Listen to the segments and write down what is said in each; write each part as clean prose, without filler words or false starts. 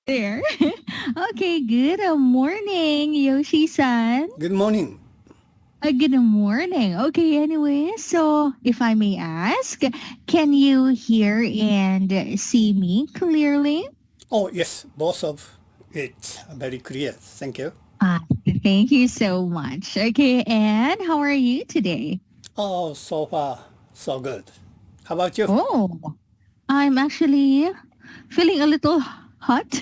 there. Okay, good morning, Yoshi-san. Good morning. Good morning. Okay, anyway, so if I may ask, can you hear and see me clearly? Oh, yes, both of it very clear. Thank you. Ah, thank you so much. Okay, and how are you today? Oh, so far, so good. How about you? Oh, I'm actually feeling a little hot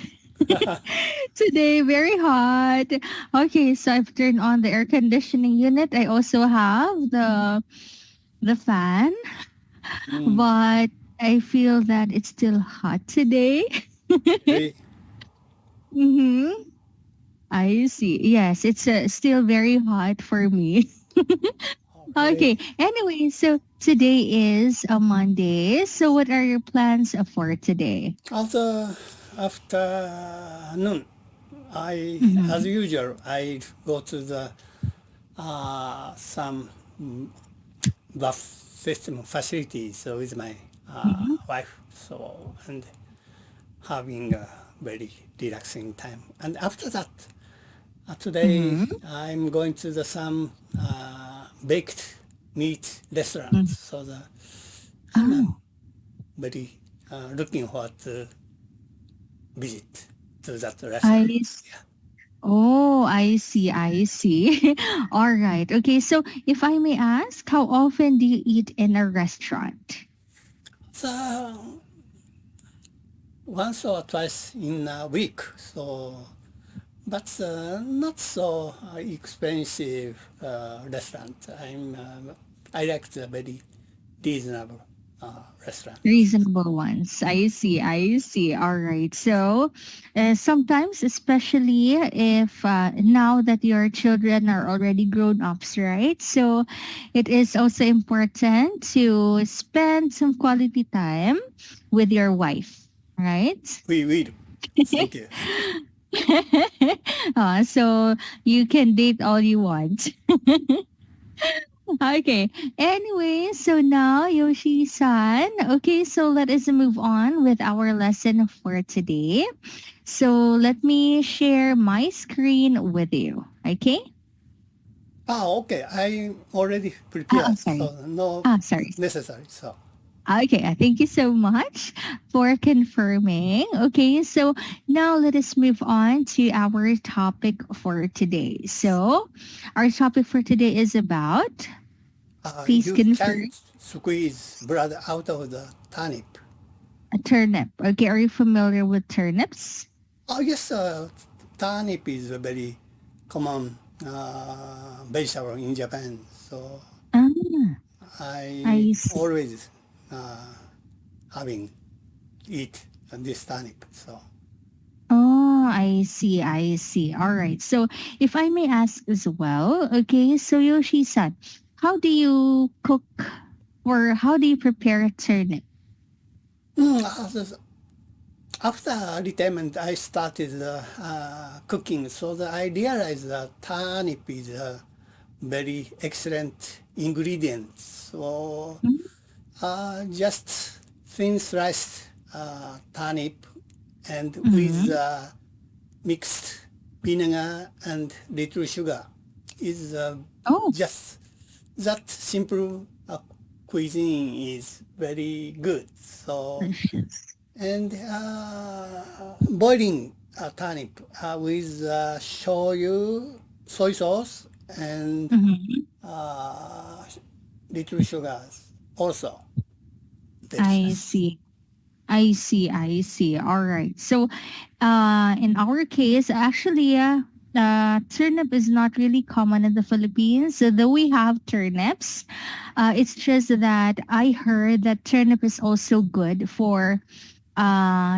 today, very hot. Okay, so I've turned on the air conditioning unit. I also have the fan, Mm, but I feel that it's still hot today. really? Mm-hmm. I see. Yes, it's still very hot for me. Okay. Okay. Anyway, so today is a Monday. So what are your plans for today? Afternoon, as Mm-hmm. usual, I go to the some buff system facilities with my wife. So and having a very relaxing time. And after that, today Mm-hmm. I'm going to the some baked meat restaurant. So I'm Oh, very looking forward to visit to that restaurant. I Oh, I see. I see. All right. Okay. So if I may ask, how often do you eat in a restaurant? So once or twice in a week. So but not so expensive restaurant. I like the very reasonable restaurant. Reasonable ones. I see. I see. All right. So sometimes, especially if now that your children are already grown ups, right? So it is also important to spend some quality time with your wife, right? We will. Thank you. So you can date all you want. Okay. Anyway, so now Yoshi-san. Okay, so let us move on with our lesson for today. So let me share my screen with you. Okay? Okay. I already Oh, prepared, sorry. so no Sorry. necessary. So Okay, thank you so much for confirming. Okay, so now let us move on to our topic for today. So our topic for today is about, please you confirm, can squeeze blood out of the turnip. a turnip. Okay, are you familiar with turnips? Oh yes, turnip is a very common vegetable in Japan. So Ah, I I see. always uh, having eat this turnip. So Oh, I see. I see. All right. So if I may ask as well, okay, so Yoshi-san, how do you cook or how do you prepare a turnip? mm, after retirement, I started cooking. So that I realized that turnip is a very excellent ingredient. So just thin sliced turnip and with Mm-hmm. mixed vinegar and little sugar is Oh, just that simple cuisine is very good. So delicious. and boiling turnip with shoyu, soy sauce, and Mm-hmm. uh, little sugars also I delicious. see. I see. I see. All right. So, in our case, actually, turnip is not really common in the Philippines. So though we have turnips, it's just that I heard that turnip is also good for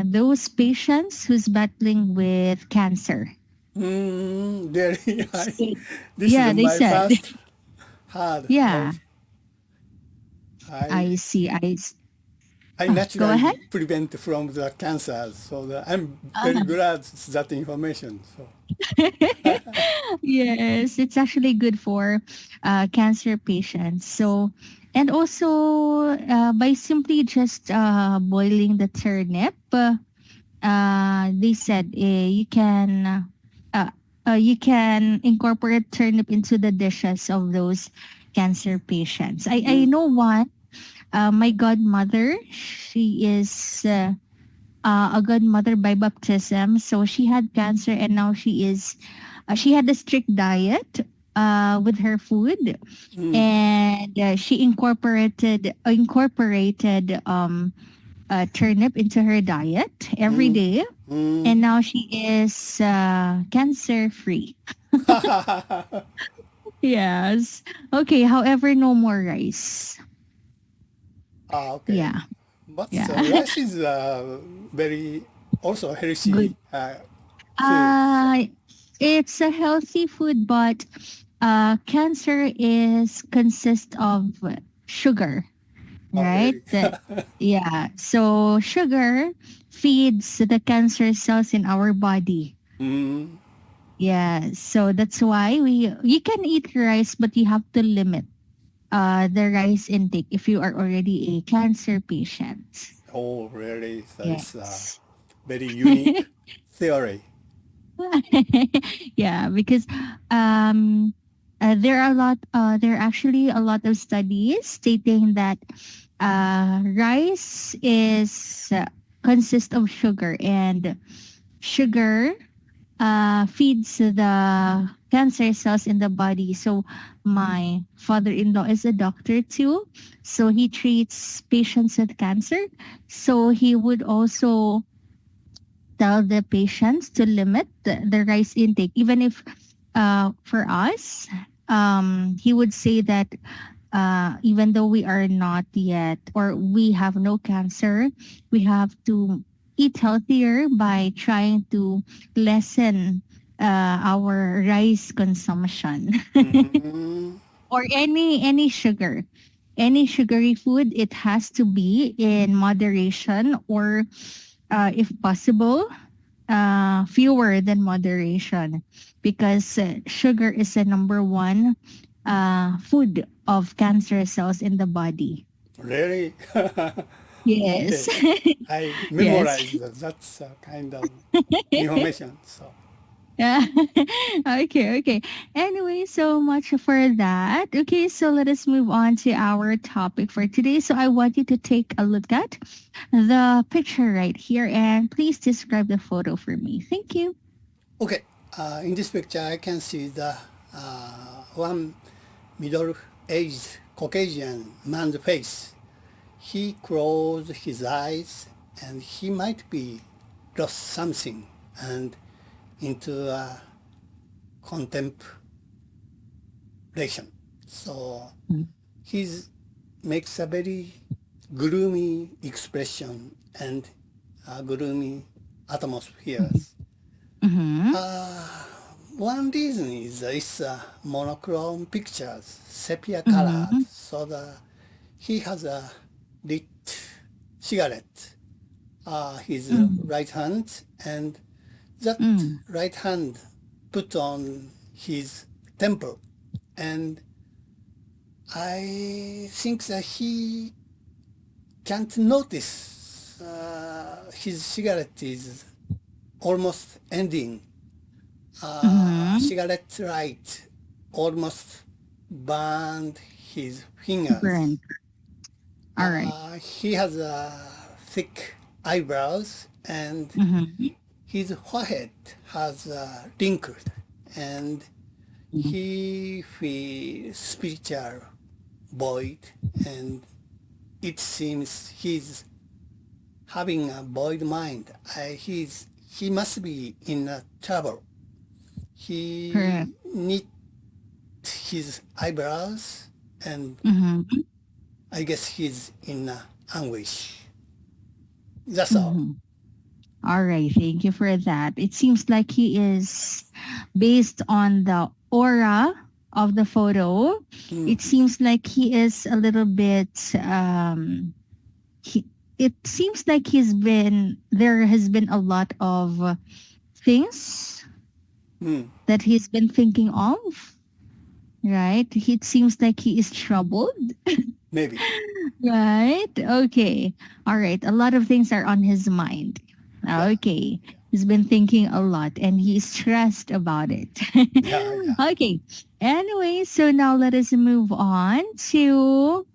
those patients who's battling with cancer. Very high. So, This is yeah, they my said. first heard Yeah, of. I I see. I Go ahead. naturally prevent from the cancer, so I'm very glad that information. So Yes, it's actually good for cancer patients. So, and also by simply just boiling the turnip, they said uh, you can incorporate turnip into the dishes of those cancer patients. I Mm. know one. My godmother, she is a godmother by baptism. So she had cancer, and now she had a strict diet with her food, Mm. and she incorporated turnip into her diet every Mm. day, and Mm. now she is cancer free. Yes. Okay. However, no more rice. Okay. Yeah. But Yeah. rice is very also healthy Good. food. So, Uh, it's a healthy food, but cancer is consist of sugar, oh, right? really? Yeah. So sugar feeds the cancer cells in our body. Mm. Yeah. So that's why you can eat rice, but you have to limit the rice intake if you are already a cancer patient. Oh, really? That is a Yes. very unique theory. Yeah, because there are actually a lot of studies stating that rice is consists of sugar, and sugar feeds the cancer cells in the body. So my father-in-law is a doctor too, so he treats patients with cancer, so he would also tell the patients to limit the rice intake. Even if for us, he would say that even though we are not yet or we have no cancer, we have to eat healthier by trying to lessen our rice consumption Mm. or any sugar. Any sugary food, it has to be in moderation, or if possible, fewer than moderation, because sugar is the number one food of cancer cells in the body. Really? Yes. Okay. I Yes. memorized that. That's a kind of information. So, Yeah. Okay, okay. Anyway, so much for that. Okay, so let us move on to our topic for today. So I want you to take a look at the picture right here, and please describe the photo for me. Thank you. okay. In this picture, I can see the one middle-aged Caucasian man's face. He closed his eyes and he might be lost something and into a contemplation. So he makes a very gloomy expression and gloomy atmospheres. Mm-hmm. One reason is it's monochrome pictures, sepia colored, Mm-hmm. so he has a lit cigarette his right hand, and that Mm-hmm. right hand put on his temple, and I think that he can't notice his cigarette is almost ending. Mm-hmm. Cigarette light almost burned his fingers. Burn. All right. He has thick eyebrows and Mm-hmm. his forehead has wrinkled, and he feels spiritual void, and it seems he's having a void mind. He must be in trouble. Correct. He knit his eyebrows, and Mm-hmm. I guess he's in anguish. That's all. Mm-hmm. All right. Thank you for that. It seems like he is, based on the aura of the photo, Mm, it seems like he is a little bit, he, it seems like there has been a lot of things mm, that he's been thinking of, right? It seems like he is troubled. maybe. Right? Okay. All right. A lot of things are on his mind. Yeah, Okay. He's been thinking a lot and he's stressed about it. yeah, yeah. Okay. Anyway, so now let us move on to.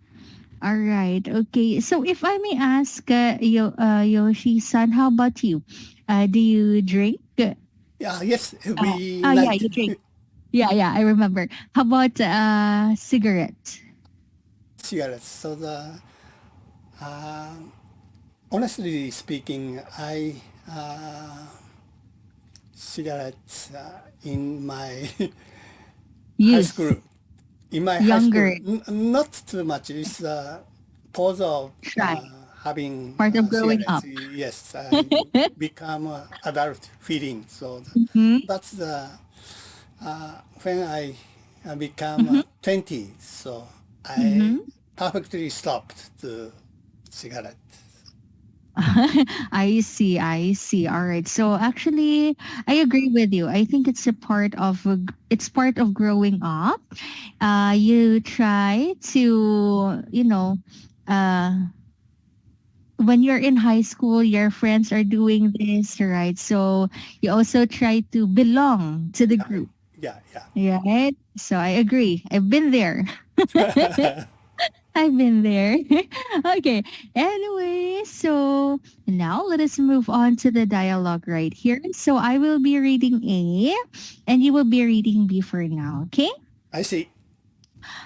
All right. Okay. So if I may ask, Yoshi-san, how about you? Do you drink? Yeah, yes, Uh, every oh, yeah, night. you drink. Yeah, yeah, I remember. How about cigarette? Cigarettes. So uh, honestly speaking, I cigarettes in my high Youth, school. In my high school, younger, not too much. It's pause of try. having Part of growing cigarettes. up. Yes, I become adult feeling. So Mm-hmm. that's the when I become Mm-hmm. 20. So I Mm-hmm. perfectly stopped the cigarette. I see. I see. All right. So actually, I agree with you. I think it's part of growing up. You try to, uh, when you're in high school, your friends are doing this, right? So you also try to belong to the Yeah, group, yeah, yeah. right? So I agree. I've been there. I've been there. Okay. Anyway, so now let us move on to the dialogue right here. So I will be reading A and you will be reading B for now. Okay. I see.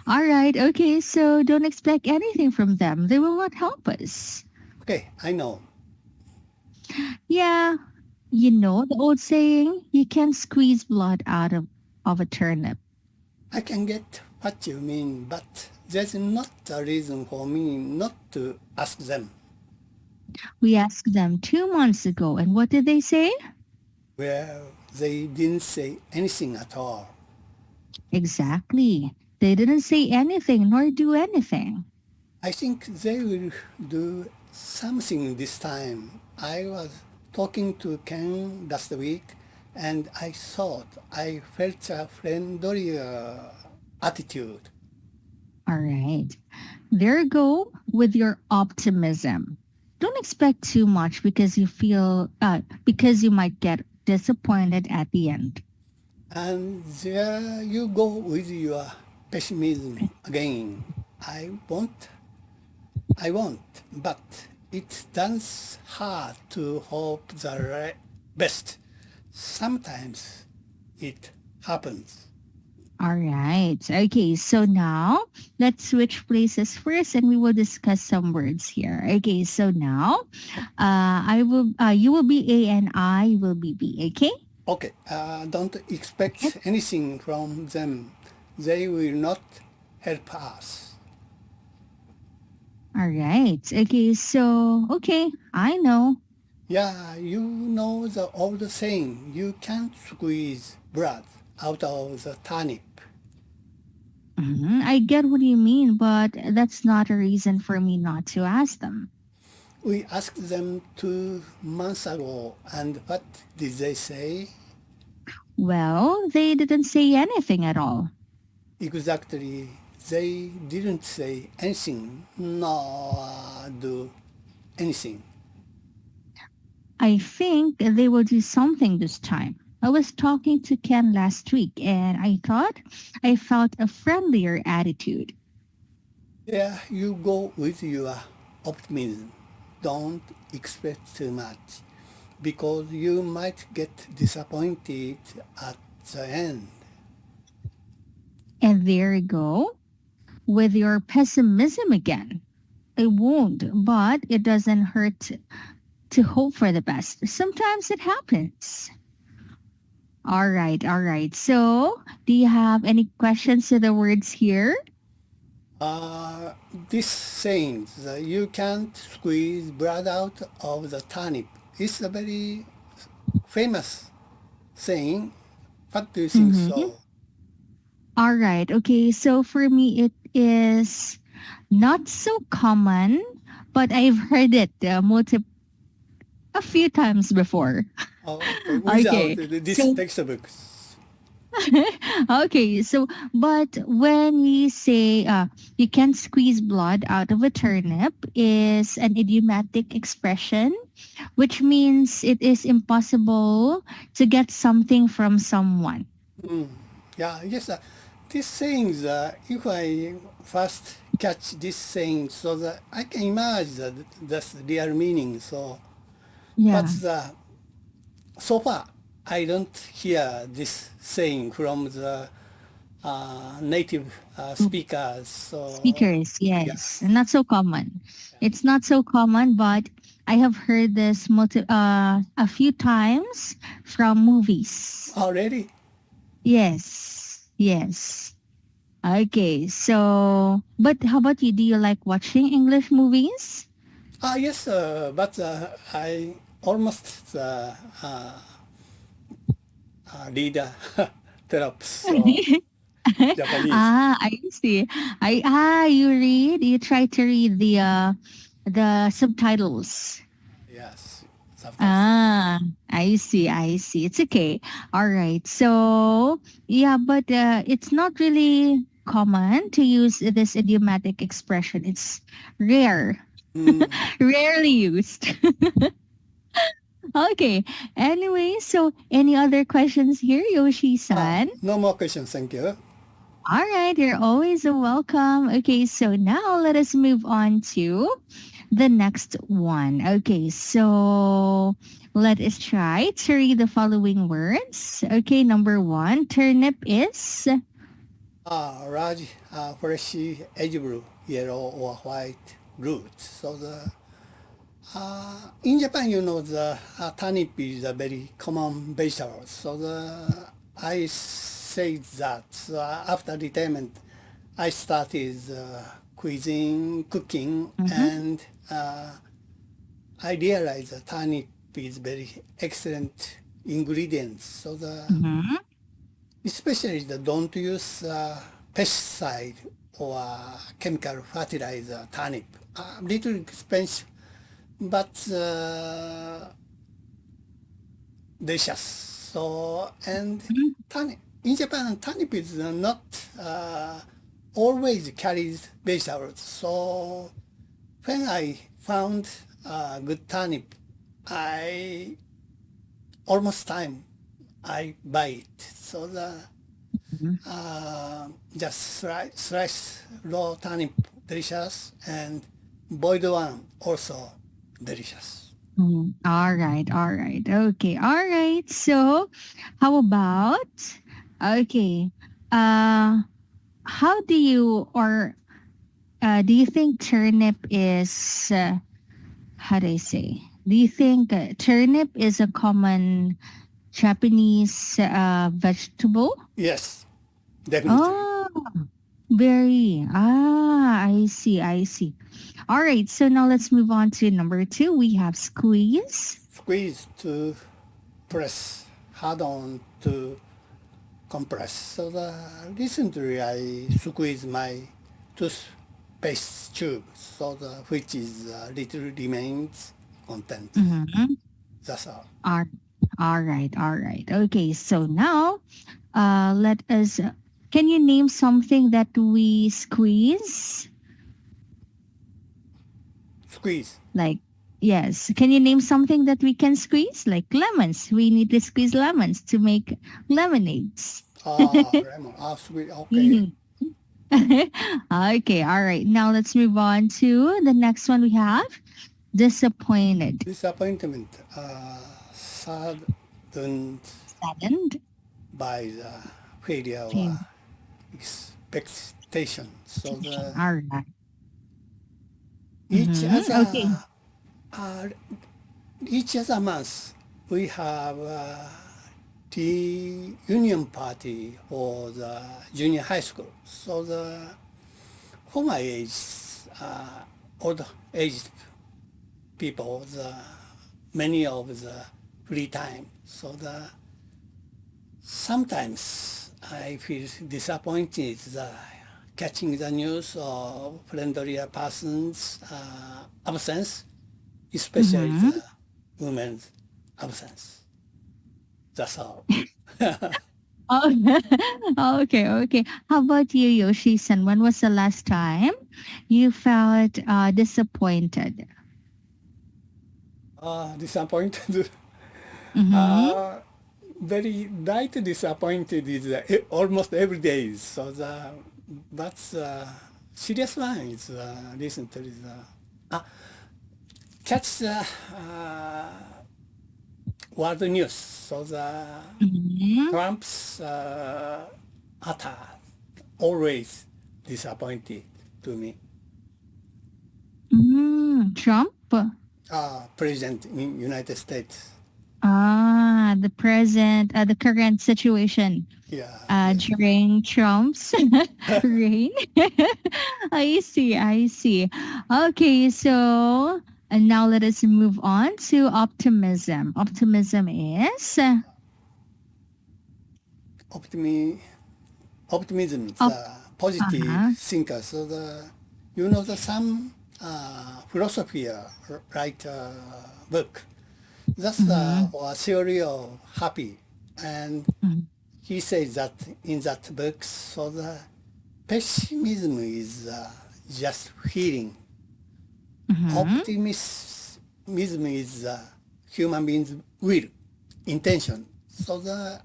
All right. Okay. So don't expect anything from them. They will not help us. Okay, I know. Yeah. You know the old saying, you can squeeze blood out of a turnip. I can get what you mean, but there's not a reason for me not to ask them. We asked them 2 months ago and what did they say? Well, they didn't say anything at all. Exactly. They didn't say anything nor do anything. I think they will do something this time. I was talking to Ken last week and I thought I felt a friendlier attitude. All right. There you go with your optimism. Don't expect too much because you might get disappointed at the end. And there you go with your pessimism again. I won't I won't, but it does hard to hope the best. Sometimes it happens. All right. Okay. So now let's switch places first and we will discuss some words here. Okay. So now you will be A and I will be B. Okay. Okay, don't expect anything from them. They will not help us. All right. Okay. So, okay. I know. Yeah, you know the old saying, you can't squeeze blood out of the turnip. I get what you mean, but that's not a reason for me not to ask them. We asked them 2 months ago, and what did they say? Well, they didn't say anything at all. Exactly, they didn't say anything, nor do anything. I think they will do something this time. I was talking to Ken last week and I felt a friendlier attitude. There you go with your optimism. Don't expect too much because you might get disappointed at the end. And there you go with your pessimism again. It won't, but it doesn't hurt to hope for the best. Sometimes it happens. All right, all right. So, do you have any questions to the words here? Uh, this saying that you can't squeeze blood out of the turnip is a very famous saying. What do you think Mm-hmm. so? All right. Okay. So for me, it is not so common, but I've heard it a few times before. Oh, okay, without Okay. this So textbooks. Okay, so but when we say you can squeeze blood out of a turnip is an idiomatic expression, which means it is impossible to get something from someone. Yeah, yes. This saying, if I first catch this saying, so that I can imagine that's real meaning. So, but Yeah. so far I don't hear this saying from the native speakers. So, Speakers, yeah, yes. Not so common. It's not so common, but I have heard this a few times from movies. already. Yes. Yes. Okay, so but how about you? Do you like watching English movies? Yes, but I almost read therapy, so Japanese. I see. You try to read the subtitles. Yes, subtitles. Ah, I see. It's okay. All right. So, yeah, but it's not really common to use this idiomatic expression. It's rare, Mm. rarely used. Okay. Anyway, so any other questions here, Yoshi-san? No more questions, thank you. All right, you're always welcome. Okay, so now let us move on to the next one. Okay, so let us try to read the following words. Okay, number one, turnip is. Large, fleshy, edible, yellow or white root. So in Japan, the turnip is a very common vegetable. So I say that after retirement, I started cuisine cooking, Mhm, and I realized that turnip is very excellent ingredients. So mhm, especially don't use pesticide or chemical fertilizer turnip. A little expensive, but delicious. So, and mhm. turnip, in Japan, turnip is not always carries vegetables. So when I found good turnip, I almost time I buy it. So Mhm. just slice raw turnip delicious, and boiled one also delicious. All right, all right. Okay, all right. So, how about okay? Uh, how do you or do you think turnip is how do I say? Do you think turnip is a common Japanese vegetable? Yes, definitely. Oh, very. Ah, I see. I see. All right. So now let's move on to number two. We have squeeze. Squeeze to press, hard on to compress. So recently I squeeze my toothpaste tube, so which is little remains content. Mm-hmm. That's all. All, all right. All right. Okay. So now, let us. Can you name something that we squeeze? Squeeze. Like, yes. Can you name something that we can squeeze? Like lemons. We need to squeeze lemons to make lemonades. Lemon. Sweet. Okay. Mhm. Okay, all right. Now let's move on to the next one we have disappointed. Disappointment. Saddened Saddened. by the failure or Pain. expectation. So All right. each Okay. other uh, each other month we have reunion party for the junior high school. So for my age, old aged people, many of the free time. So sometimes I feel disappointed that catching the news of friendly person's absence, especially Mm-hmm. the women's absence. That's all. Oh, okay, okay. How about you, Yoshi-san? When was the last time you felt disappointed? Disappointed. Mm-hmm. uh, Very light disappointed is almost every day. So that's serious one is recently catch the world news. So the Mm-hmm. Trump's attack always disappointed to me. Trump? President in United States. The present, the current situation Yeah, yes. during Trump's reign. I see, I see. Okay, so and now let us move on to optimism. Optimism is Optimi- Optimism, op- the positive uh-huh. thinker. So you know the some philosophy write a book. That's Mm-hmm. a theory of happy, and he says that in that book. So the pessimism is just feeling. Mm-hmm. Optimism is human beings' will, intention. So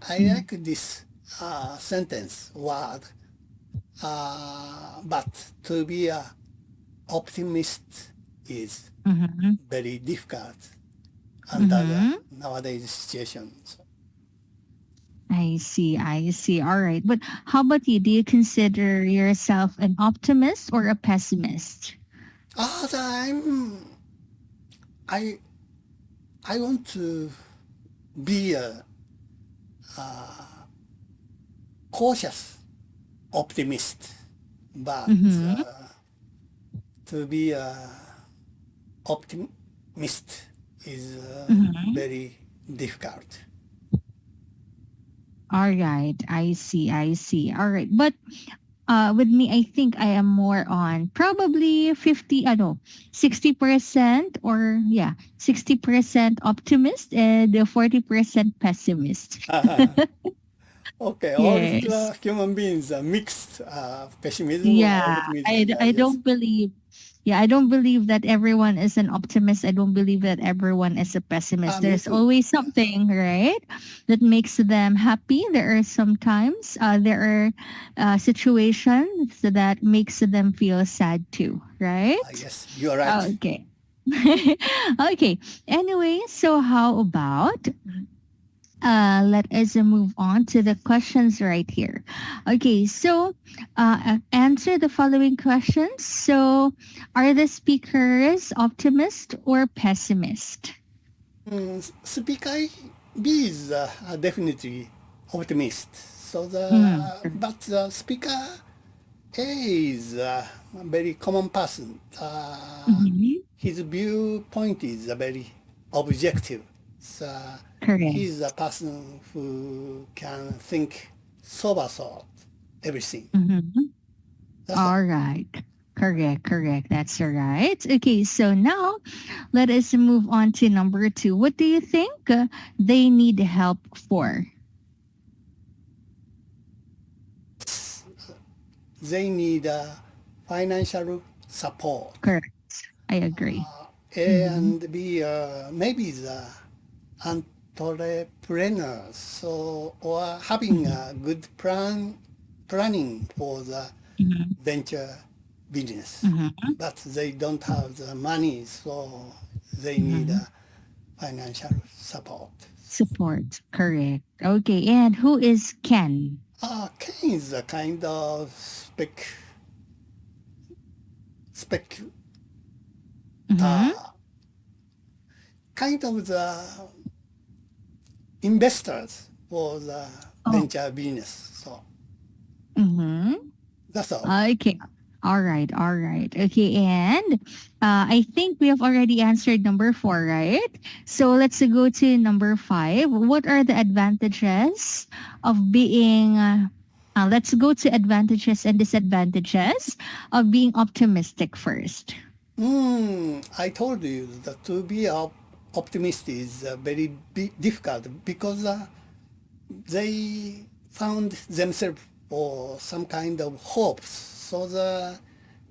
I like this sentence word, but to be a optimist is Mm-hmm. very difficult under the Mm-hmm. nowadays situations. I see, I see. All right. But how about you? Do you consider yourself an optimist or a pessimist? I'm I I want to be a cautious optimist, but Mm-hmm. to be a optimist is Mm-hmm. very difficult. All right. I see. I see. All right. But with me, I think I am more on probably 50, I know, 60% or yeah, 60% optimist and 40% pessimist. Okay, all Yes. the human beings are mixed pessimism or Yeah. optimism. Yeah, I yes. don't believe yeah, I don't believe that everyone is an optimist. I don't believe that everyone is a pessimist. Me There's too. always Yeah. something, right, that makes them happy. There are sometimes there are situations that makes them feel sad too, right? Yes, you are right. Okay. Okay. Anyway, so how about let us move on to the questions right here. Okay, so answer the following questions. So, are the speakers optimist or pessimist? Speaker B is definitely optimist. So Mm. but the speaker A is a very common person. Mm-hmm. His viewpoint is very objective. So Correct. he's a person who can think sober thought everything. Mm-hmm. That's All right. Correct, correct. That's all right. Okay, so now let us move on to number two. What do you think they need help for? they need financial support. Correct. I agree. A Mm-hmm. and B maybe the entrepreneurs so or having a good planning for the Mm-hmm. venture business, Mm-hmm. but they don't have the money, so they need Mm-hmm. financial support. Support. Correct. Okay. And who is Ken? Ken is a kind of spec Mm-hmm. uh, kind of the investors for the Oh. venture business. So Mm-hmm. that's all. Okay. All right. All right. Okay. And I think we have already answered number four, right? So let's go to number five. What are the advantages of being, let's go to advantages and disadvantages of being optimistic first. I told you that to be optimistic is very difficult because they found themselves or some kind of hopes.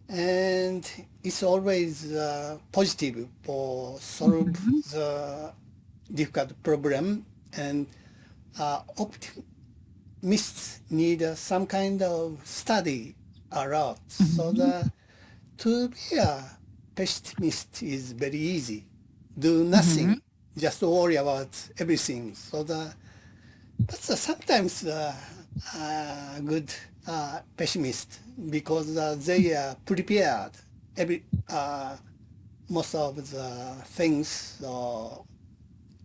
And it's always positive for solve the difficult problem, and optimists need some kind of study a lot. To be a pessimist is very easy. Do nothing, just worry about everything. But sometimes good pessimist, because they are prepared most of the things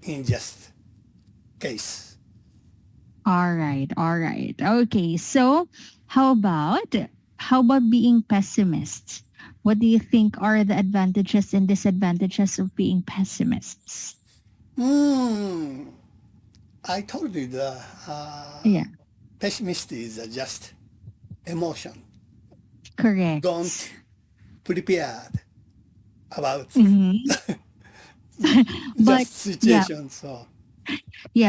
in just case. All right, all right. Okay, so how about being pessimists? What do you think are the advantages and disadvantages of being pessimists? I told you the Yeah, pessimist is just emotion. correct. Don't prepared about But just yeah, situation. So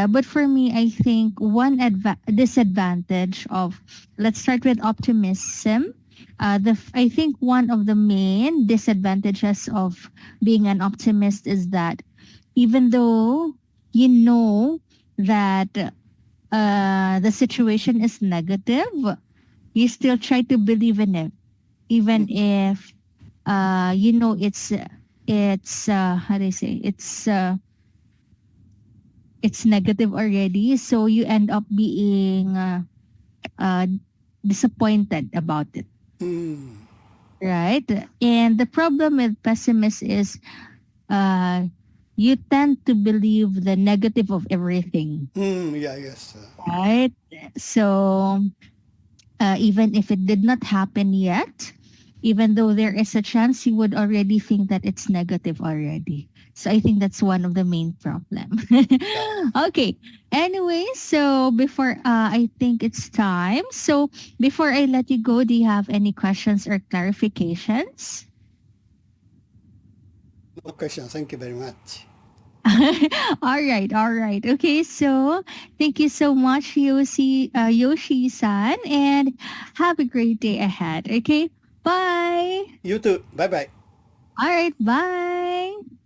but for me, I think one disadvantage of, let's start with optimism. I think one of the main disadvantages of being an optimist is that even though you know that the situation is negative, you still try to believe in it, even if you know it's how do I say, it's negative already, so you end up being uh, disappointed about it, right? And the problem with pessimists is uh, you tend to believe the negative of everything, yeah, yes. right? So even if it did not happen yet, even though there is a chance, you would already think that it's negative already. So I think that's one of the main problem. Okay. Anyway, so before I think it's time. So before I let you go, do you have any questions or clarifications? No question. Thank you very much. All right, all right. Okay, so thank you so much, Yoshi-san, and have a great day ahead. Okay, bye. You too. Bye bye. All right, bye.